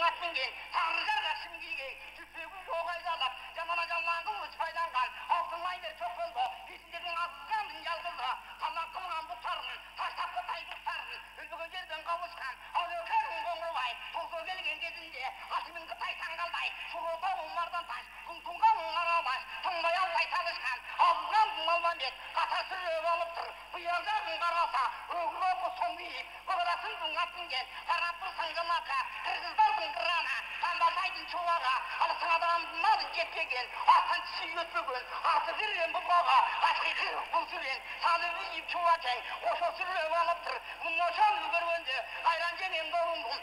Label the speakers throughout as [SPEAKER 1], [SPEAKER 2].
[SPEAKER 1] at minген sarıjar aşım giygen tüpegün soğaydalar janana janlan kılıç faydangan altın aydır çok oldu bizimdekin azgandın yalgızı kalan kılgan butarın taştaplı taygırtarın ülbügün жерден kavuşkan avlökerin koңылбай толко келген кезінде атымен кытай таңгалбай шурута умардан таш күнтуңган уңарабаш тыңбай албай табышкан азгандың алмамбет ката сүрөп алып тур буягагын караса өгүрөпү соңбийип кыгырасындың аттынген тараптырсың жамака кыргыздардын кырана камбалтайдын чубага алысың адамдын жетпеген астан тиши өтпөгөн арты кирген бубага ачкы бул сүрен саны бийип чубакең ошо сүрөп алып тур муношону көргөндө айран жеген корумдун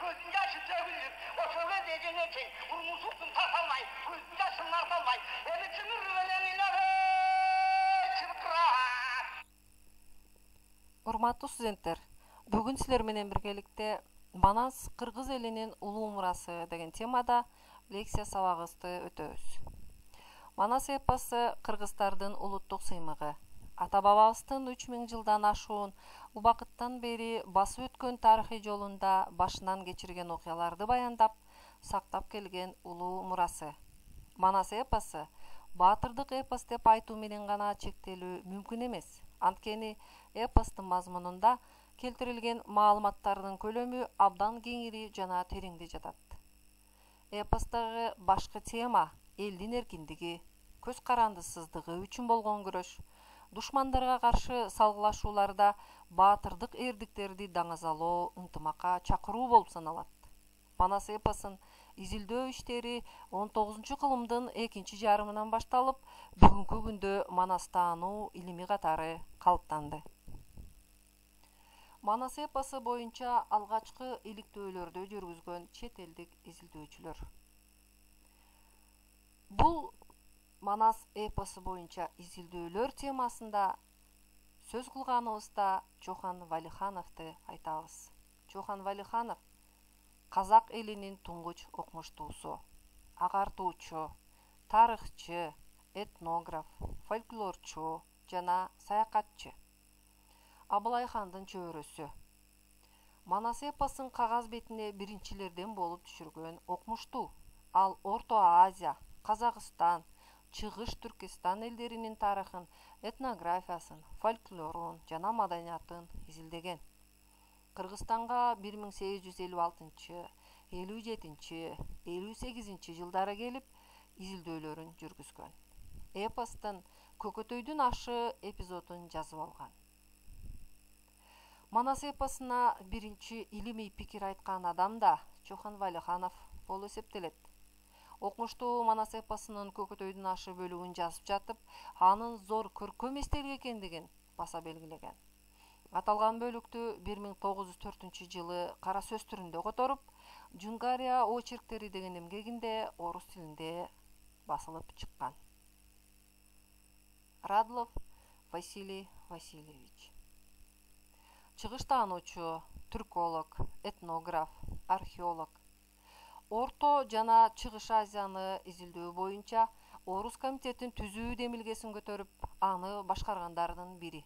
[SPEAKER 1] көзүн жашы төгүлүп ошо кезде жеңекең урмусуктун тарталбай көзүн жашын арталбай эми чымыр менен чыркырап.
[SPEAKER 2] Урматтуу студенттер, бүгүн силер менен биргеликте Манас кыргыз элинин улуу мурасы деген темада лекция сабагыбызды өтөбүз. Манас эпосу кыргыздардын улуттук сыймыгы. Ата-бабабыздын 3000 жылдан ашуун убакыттан бери басып өткөн тарыхый жолунда башынан кечирген окуяларды баяндап, сактап келген улуу мурасы. Манас эпосу баатырдык эпос деп айтуу менен гана чектелүү мүмкүн эмес. Анткени эпостун мазмунунда келтирилген маалыматтардын көлөмү абдан кеңири жана тереңде жатат. Эпостогу башкы тема элдин эркиндиги, көз карандысыздыгы үчүн болгон күрөш, душмандарга каршы салгылашууларда баатырдык эрдиктерди даңазалоо, ынтымакка чакыруу болуп саналат. Манас эпосун изилдөө иштери 19-кылымдын экинчи жарымынан башталып, бүгүнкү күндө манастануу илими катары калыптанды. Манас эпосу боюнча алгачкы иликтөөлөрдү жүргүзгөн чет элдик изилдөөчүлөр. Бул Манас эпосу боюнча изилдөөлөр темасында сөз кылганыбызда Чохан Валихановду айтабыз. Чохан Валиханов казак элинин туңгуч окумуштуусу, агартуучу, тарыхчы, этнограф, фольклорчу жана саякатчы. Абылай хандын чөбөрөсү. Манас эпосун кагаз бетине биринчилерден болуп түшүргөн окумуштуу. Ал Орто Азия, Казакстан, Чыгыш Түркистан элдеринин тарыхын, этнографиясын, фольклорун жана маданиятын изилдеген. Кыргызстанга 1856, 57, 58 жылдары келип изилдөөлөрүн жүргүзгөн. Эпостун Көкөтөйдүн ашы эпизодун жазып алган. Манас эпосуна биринчи илимий пикир айткан адам да Чохан Валиханов болуп эсептелет. Окумуштуу Манас эпосунун Көкөтөйдүн ашы бөлүгүн жазып жатып, анын зор көркөм эстелик экендигин баса белгилеген. Аталган бөлүктү 1904 жылы кара сөз түрүндө которуп, Джунгария очерктери деген эмгегинде орус тилинде басылып чыккан. Радлов Василий Васильевич. Чыгыш таануучу, түрколог, этнограф, археолог. Орто жана Чыгыш Азияны изилдөө боюнча Орус комитетин түзүү демилгесин көтөрүп, аны башкаргандардын бири.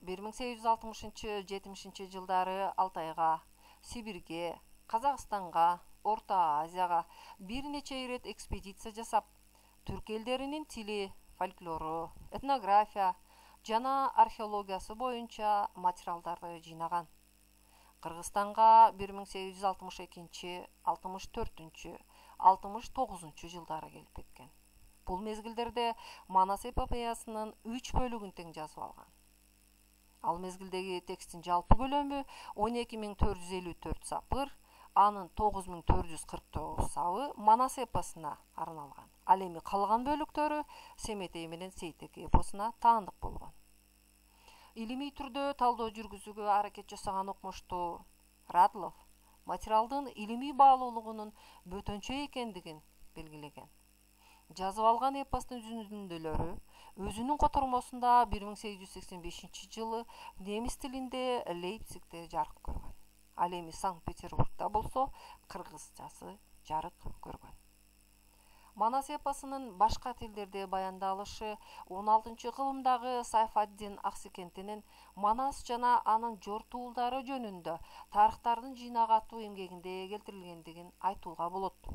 [SPEAKER 2] 1860-70 жылдары Алтайга, Сибирге, Казакстанга, Орто Азияга бир нече ирет экспедиция жасап, түрк элдеринин тили, фольклору, этнография жана археологиясы боюнча материалдарды жыйнаган. Кыргызстанга 1862, 64, 69 жылдары келип кеткен. Бул мезгилдерде Манас эпопеясынын 3 бөлүгүн тең жазып алган. Ал мезгилдеги текстин жалпы көлөмү 12454 сапыр, анын 9449 сабы Манас эпосуна арналган. Ал эми калган бөлүктөрү Семетей менен Сейтек эпосуна таандык болгон. Илимий түрдө талдоо жүргүзүүгө аракет жасаган окумуштуу Радлов материалдын илимий баалуулугунун бөтөнчө экендигин белгилеген. Жазып алган эпостун жүзүндөлөрү өзүнүн котормосунда 1885 жылы немис тилинде Лейпцигде жарык көргөн. Ал эми Санкт-Петербургда болсо кыргызчасы жарык көргөн. Манас эпосунун башка тилдерде баяндалышы 16-кылымдагы Сайфаддин Аксекентинин Манас жана анын жортуулдары жөнүндө тарыхтардын жыйнагатуу эмгегинде келтирилгендигин айтууга болот.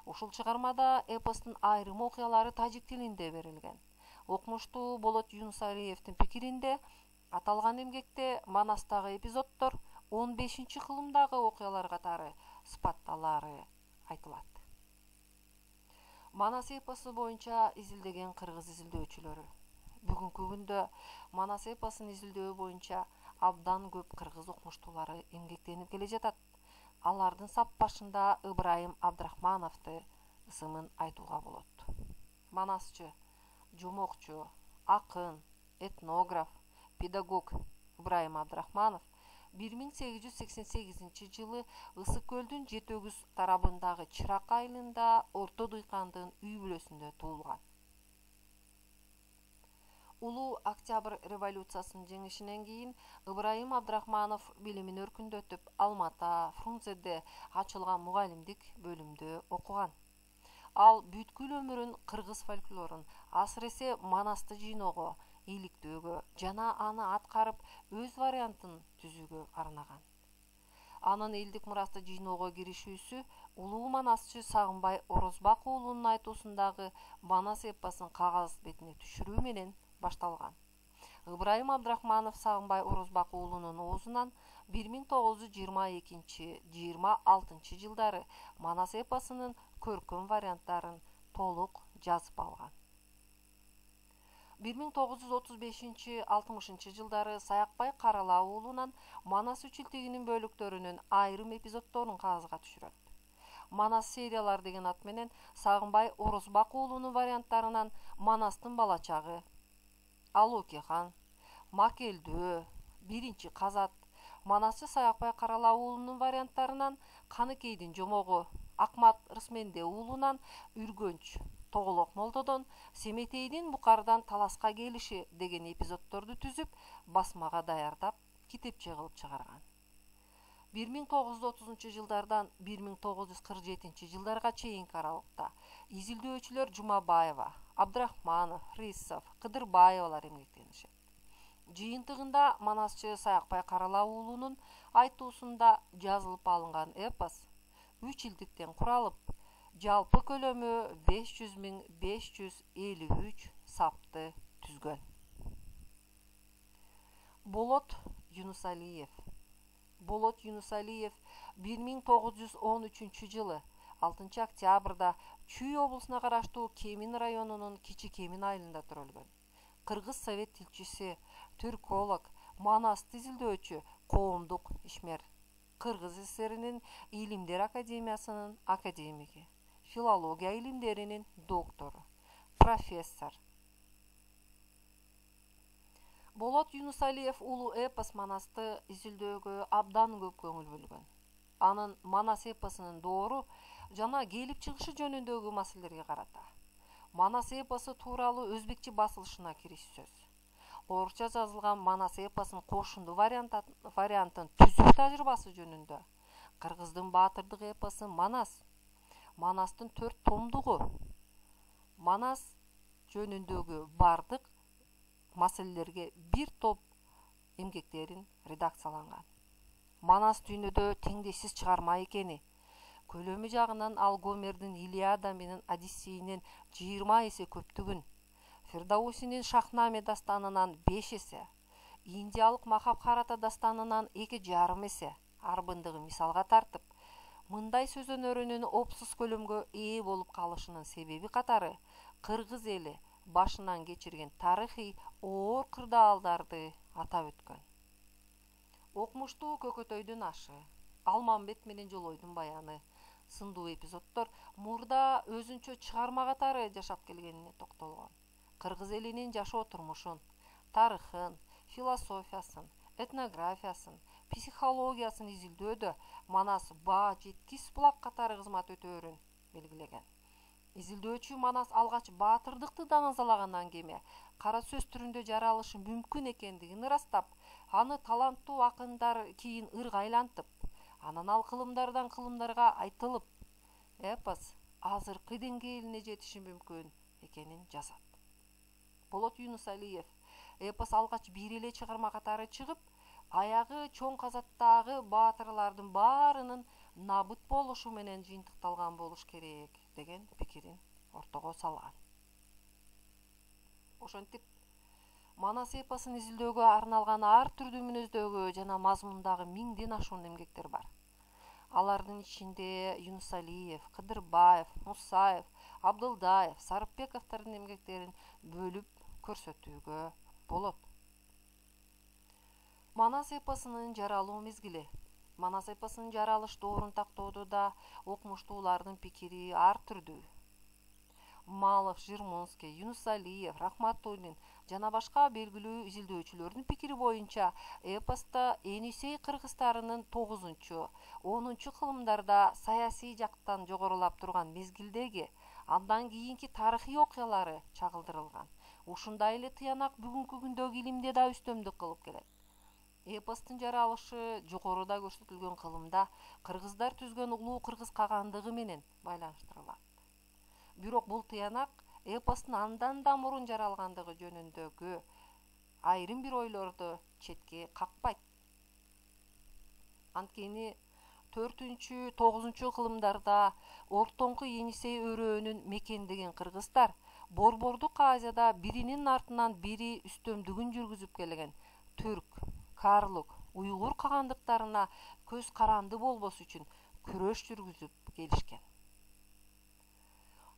[SPEAKER 2] Ушул чыгармада эпостун айрым окуялары тажик тилинде берилген. Окумуштуу Болот Юнусалиевдин пикиринде аталган эмгекте Манастагы эпизоддор 15-кылымдагы окуялар катары сыпатталары айтылат. Манас эпосу боюнча изилдеген кыргыз изилдөөчүлөрү. Бүгүнкү күндө Манас эпосун изилдөө боюнча абдан көп кыргыз окумуштуулары эмгектенип келе жатат. Алардын сап башында Ыбрайым Абдрахмановду ысымын айтууга болот. Манасчы, жомокчу, акын, этнограф, педагог Ыбрайым Абдрахманов 1888 жылы Ысык көлдүн Жетөгүз тарабындагы Чырак айылында Орто Дыйкандын үй бүлөсүндө туулган. Улуу Октябрь революциясынын жеңишинен кийин Ыбрайым Абдрахманов билимин өркүндөтүп, Алмата, Фрунзеде ачылган мугалимдик бөлүмдө окуган. Ал бүткүл өмүрүн кыргыз фольклорун, асыресе Манасты жыйноого, иликтөөгө жана аны аткарып өз вариантын түзүүгө арнаган. Анын элдик мурасты жыйноого киришүүсү улуу манасчы Сагынбай Орозбак уулунун айтуусундагы Манас эпосун кагаз бетине түшүрүү менен башталган. Ыбрайым Абдрахманов Сагынбай Орозбак уулунун оозунан 1922-26 жылдары Манас эпосунун көркөм варианттарын толук жазып алган. 1935-60 жылдары Саякбай Карала уулунан Манас үчүлтүгүнүн бөлүктөрүнүн айрым эпизоддорун кагазга түшүрөт. Манас сериялар деген ат менен Сагынбай Орозбак уулунун варианттарынан Манастын бала чагы, Алоки хан, Макелдөө, Биринчи казат, Манасчы Саякбай Карала уулунун варианттарынан Каныкейдин жомогу, Акмат Рысменде уулунан Үргөнч, Тоголок Молдодон Семетейдин Букардан таласка келиши деген эпизоддорду түзүп, басмага даярдап, китепче кылып чыгарган. 1930 жылдардан 1947 жылдарга чейинки аралыкта изилдөөчүлөр Жумабаева, Абдрахманов, Хрисов, Кыдырбаевалар эмгектенишет. Жыйынтыгында Манасчы Саякбай Карала уулунун айтуусунда жазылып алынган эпос 3 илдиктен куралып, жалпы көлөмү 500.553 сапты түзгөн. Болот Юнусалиев 1913 жылы 6 октябрда Чүй облусуна караштуу Кемин районунун Кичи Кемин айылында төрөлгөн. Кыргыз совет тилчиси, түрколог, Манасты изилдөөчү, коомдук ишмер. Кыргыз ССРинин Илимдер академиясынын академиги, филология илимдеринин доктору, профессор. Болот Юнусалиев улуу эпос Манасты изилдөөгө абдан көп көңүл бөлгөн. Анын Манас эпосунун доору жана келип чыгышы жөнүндөгү маселелерге карата. Манас эпосу тууралуу өзбекче басылышына кириш сөз. Орусча жазылган Манас эпосунун кошунду вариантын түзүү тажрыйбасы жөнүндө. Кыргыздын баатырдык эпосу Манас, Манастын 4 томдугу, Манас жөнүндөгү бардык маселелерге бир топ эмгектерин редакцияланган. Манас дүйнөдө теңдешсиз чыгарма экени, көлөмү жагынан ал Гомердин Илиада менен Одиссейинен 20 эсе көптүгүн, Фирдаусинин Шахнаме дастанынан 5 эсе, Индиялык Махабхарата дастанынан 2,5 эсе арбындыгы мисалга тартып, мындай сөз өнөрүнүн опсуз көлөмгө ээ болуп калышынын себеби катары кыргыз эли башынан кечирген тарыхый оор кырдаалдарды атап өткөн. Окумуштуу Көкөтөйдүн ашы, Алмамбет менен Жолойдун баяны сындуу эпизоддор мурда өзүнчө чыгарма катары жашап келгенине токтолгон. Кыргыз элинин жашоо турмушун, тарыхын, философиясын, этнографиясын, психологиясын изилдөөдө Манас баа жеткис булак катары кызмат өтөөрүн белгилеген. Изилдөөчү Манас алгач баатырдыкты даңазалагандан кеме кара сөз түрүндө жаралышы мүмкүн экендигин ырастап, аны таланттуу акындар кийин ырга айлантып, анан ал кылымдардан кылымдарга айтылып, эпос азыркы деңгээлине жетиши мүмкүн экенин жазат. Болот Юнусалиев эпос алгач бир эле чыгарма катары чыгып, аягы чоң казаттагы баатырлардын баарынын набыт болушу менен жыйынтыкталган болуш керек деген пикирин ортого салган. Ошентип Манас эпосун изилдөөгө арналган ар түрдүү мүнөздөгү жана мазмундагы 1000ден ашуун эмгектер бар. Алардын ичинде Юнусалиев, Кыдырбаев, Мусаев, Абдылдаев, Сарыпбековдордун эмгектерин бөлүп көрсөтүүгө болот. Манас эпосунун жаралуу мезгили. Манас эпосунун жаралыш доорун тактоодо да окумуштуулардын пикири ар түрдүү. Малов, Жирмунский, Юнусалиев, Рахматуллин жана башка белгилүү изилдөөчүлөрдүн пикири боюнча эпоста Енисей кыргыздарынын 9-10 кылымдарда саясий жактан жогорулап турган мезгилдеги андан кийинки тарыхый окуялары чагылдырылган. Ушундай эле тыянак бүгүнкү күндөгү илимде да үстөмдүк кылып келет. Эпостун жаралышы жогоруда көрсөтүлгөн кылымда кыргыздар түзгөн улуу кыргыз кагандыгы менен байланыштырылат. Бирок бул тыянак эпостун андан да мурун жаралгандыгы жөнүндөгү айрым бир ойлорду четке какпайт. Анткени 4-9 кылымдарда ортоңку Енисей өрөөнүн мекендеген кыргыздар Борбордук Азияда биринин артынан бири үстөмдүгүн жүргүзүп келген түрк, карлук, уйгур кагандыктарына көз каранды болбос үчүн күрөш жүргүзүп келишкен.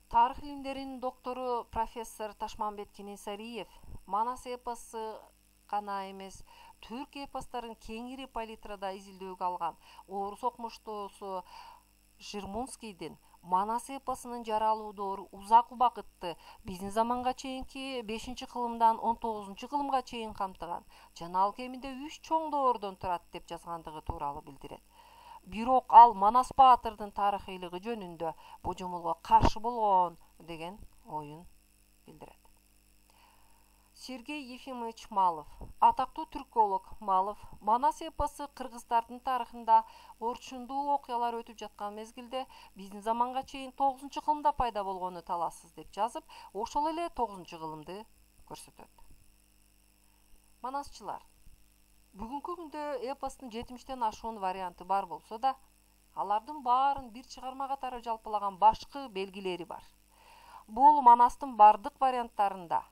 [SPEAKER 2] Тарых илимдеринин доктору профессор Ташмамбет Кенесариев Манас эпосу гана эмес, түрк эпосторун кеңири палитрада изилдөөгө алган орус окумуштуусу Жирмунскийдин Манас эпосунун жаралуу доору узак убакытты биздин заманга чейинки 5-кылымдан 19-кылымга чейин камтыган жана ал кеминде 3 чоң доордон турат деп жазгандыгы тууралуу билдирет. Бирок ал Манас баатырдын тарыхыйлыгы жөнүндө божомолго каршы болгон деген оюн билдирет. Сергей Ефимович Малов, атактуу түрколог Малов, Манас эпосу кыргыздардын тарыхында орчундуу окуялар өтүп жаткан мезгилде биздин заманга чейин 9-кылымда пайда болгону талашсыз деп жазып, ошол эле 9-кылымды көрсөтөт. Манасчылар бүгүнкү күндө эпостун 70тен ашуун варианты бар болсо да, алардын баарын бир чыгарма катары жалпылаган башкы белгилери бар. Бул Манастын бардык варианттарында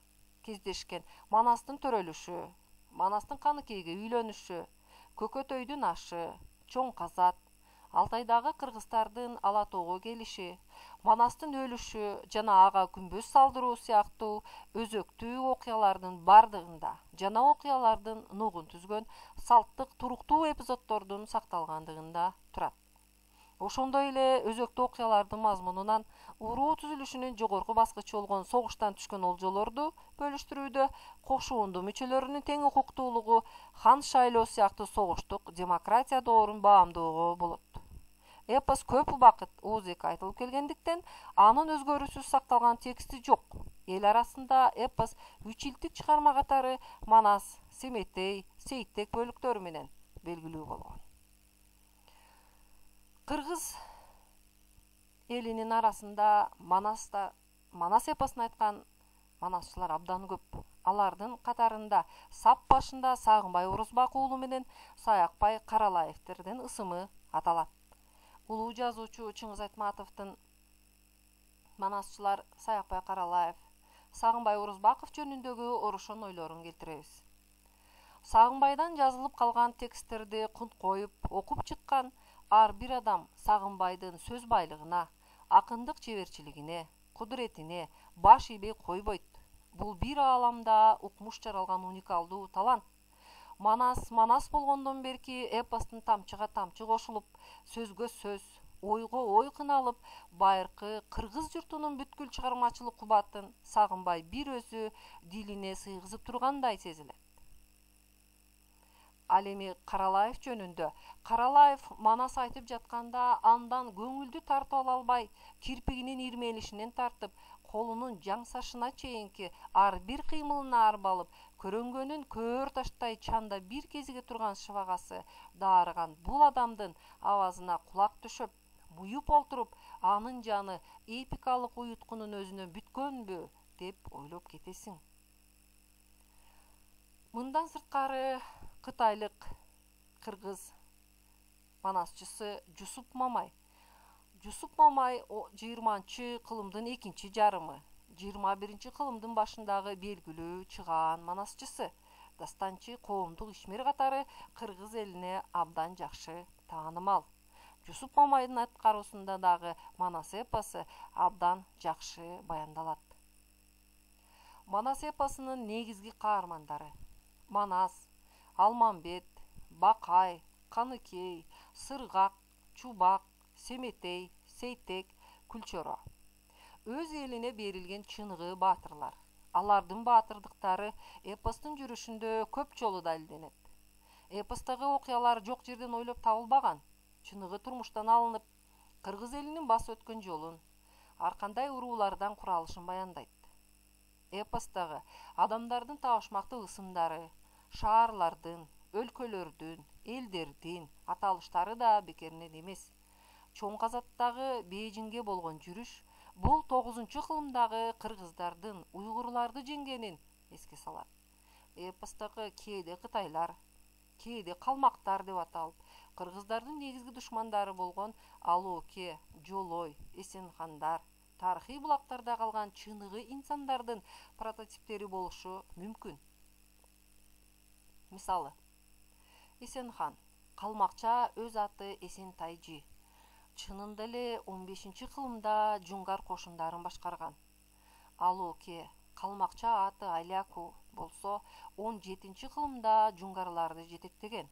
[SPEAKER 2] кездешкен Манастын төрөлүшү, Манастын Каныкейге үйлөнүшү, Көкөтөйдүн ашы, Чоң Казат, Алтайдагы кыргыздардын Ала тоого келиши, Манастын өлүшү жана ага күмбөз салдыруу сыяктуу өзөктүү окуялардын бардыгында жана окуялардын нугун түзгөн салттык туруктуу эпизоддордун сакталгандыгында турат. Ошондой эле өзөктүү окуялардын мазмунунан уруу түзүлүшүнүн жогорку баскычы болгон согуштан түшкөн олжолорду бөлүштүрүүдө кошуунду мүчөлөрүнүн тең укуктуулугу, хан шайлоо сыяктуу согуштук демократия доорун баамдоого болот. Эпос көп убакыт оозек айтылып келгендиктен, анын өзгөрүүсүз сакталган тексти жок. Эл арасында эпос 3 илдик чыгарма катары Манас, Семетей, Сейиттек бөлүктөрү менен белгилүү болгон. Кыргыз элинин арасында Манас эпосун айткан манасчылар абдан көп. Алардын катарында сап башында Сагынбай Орозбак уулу менен Саякбай Каралаевдердин ысымы аталат. Улуу жазуучу Чыңгыз Айтматовдун манасчылар Саякбай Каралаев, Сагынбай Орозбаков жөнүндөгү орошон ойлорун келтиребиз. Сагынбайдан жазылып калган тексттерди кунт коюп, окуп чыккан ар бир адам Сагынбайдын сөз байлыгына, акындык чеберчилигине, кудуретине баш ийбей койбойт. Бул бир ааламда укмуш жаралган уникалдуу талант. Манас болгондон берки эпостун тамчыга тамчы кошулуп, сөзгө сөз, ойго ой кыналып, байыркы кыргыз журтунун бүткүл чыгармачылык кубатын Сагынбай бир өзү дилине сыйгызып тургандай сезилет. Ал эми Каралаев жөнүндө. Каралаев Манас айтып жатканда андан көңүлдү тартып ала албай, кирпигинин ирмелишинен тартып, колунун жаңсашына чейинки ар бир кыймылына арбалып, көрөнгөнүн көөр таштай чанда бир кезиге турган шыбагасы даарыган бул адамдын авазына кулак түшүп, буюп олтуруп, анын жаны эпикалык уюткунун өзүнөн бүткөнбү деп ойлоп кетесиң. Мындан сырткары кытайлык кыргыз манасчысы Жусуп Мамай 20-кылымдын экинчи жарымы, 21-кылымдын башындагы белгилүү чыгаан манасчысы, дастанчы, коомдук ишмер катары кыргыз элине абдан жакшы таанымал. Жусуп Мамайдын аткаруусунда дагы Манас эпосу абдан жакшы баяндалат. Манас эпосунун негизги каармандары: Манас, Алмамбет, Бакай, Каныкей, Сыргак, Чубак, Семетей, Сейтек, Күлчөрө. Өз элине берилген чыныгы баатырлар. Алардын баатырдыктары эпостун жүрүшүндө көп жолу далилденет. Эпостогу окуялар жок жерден ойлоп табылбаган, чыныгы турмуштан алынып, кыргыз элинин басып өткөн жолун, ар кандай уруулардан куралышын баяндайт. Эпостогу адамдардын табышмактуу ысымдары, шаарлардын, өлкөлөрдүн, элдердин аталыштары да бекеринен эмес. Чоң казаттагы Бейжиңге болгон жүрүш бул 9-кылымдагы кыргыздардын уйгурларды жеңгенин эске салат. Эпостогу кээде кытайлар, кээде калмактар деп аталып, кыргыздардын негизги душмандары болгон Алооке, Жолой, Эсенхандар, тарыхый булактарда калган чыныгы инсандардын прототиптери болушу мүмкүн. Мисалы, Эсенхан, калмакча өз аты Эсентайжы, чынында эле 15-кылымда жунгар кошундарын башкарган. Алооке, калмакча аты Аляку болсо, 17-кылымда жунгарларды жетектеген.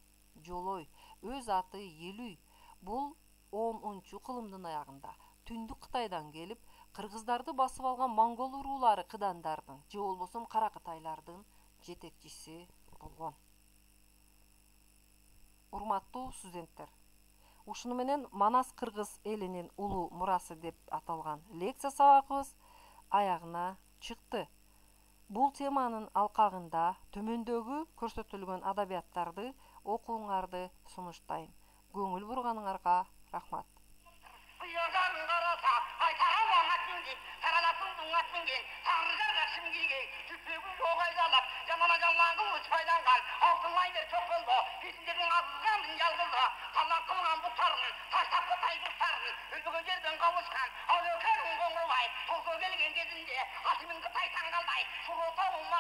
[SPEAKER 2] Жолой, өз аты Елүй, бул 10-кылымдын аягында Түндүк Кытайдан келип, кыргыздарды басып алган монгол уруулары кыдандардын же болбосо кара кытайлардын жетекчиси болгон. Урматтуу студенттер, ушуну менен Манас кыргыз элинин улуу мурасы деп аталган лекция сабагыбыз аягына чыкты. Бул теманын алкагында төмөндөгү көрсөтүлгөн адабияттарды окууңарды сунуштайм. Көңүл бурганыңарга рахмат.
[SPEAKER 1] Yolların karata, aytara vaat mingi, saralapın dungat mingi, tanrıcar kaşım giygi, tüplüğün yoğaydalar, canana canlangın uçaydan kal, altın aydır çok oldu, bizimdekin azızgandın yalgızı, kallan kılgan bu tarın, taştap kıtay kurtarın, ülbüğün yerden kavuşkan, avlökerin konulay, tolgu gelgen gezinde, asımın kıtay sangalday, şuru toğun var.